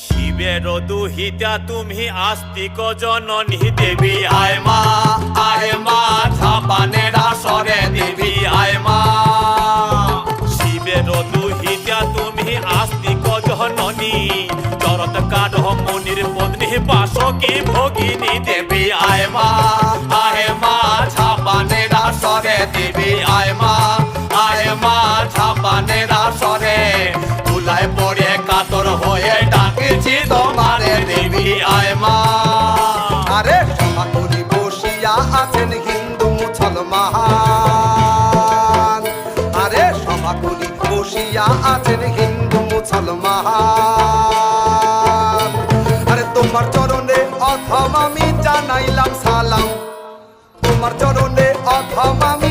শিবের দুহিতা তুমি আস্তিক জননী দেবী আয় মা ঝাপানের আসরে দেবী আয় মা। শিবের দুহিতা তুমি আস্তিক জননী চরত কাঠ মুনির পত্নী বাসকি ভগিনী দেবী আয় মা ঝাপানের আসরে দেবী আয় মা ঝাপানের আসরে তুলায় পড়ে কাতর হয়ে ডাকেছি তোমারে দেবী আয় মা। আরে সমাকুলি বসিয়া আছেন হিন্দু মুসলমান, আরে সমাকুলি বসিয়া আছেন হিন্দু মুসলমান। আরে তোমার চরণে অথম আমি জানাইলাম সালাম, তোমার চরণে অথম আমি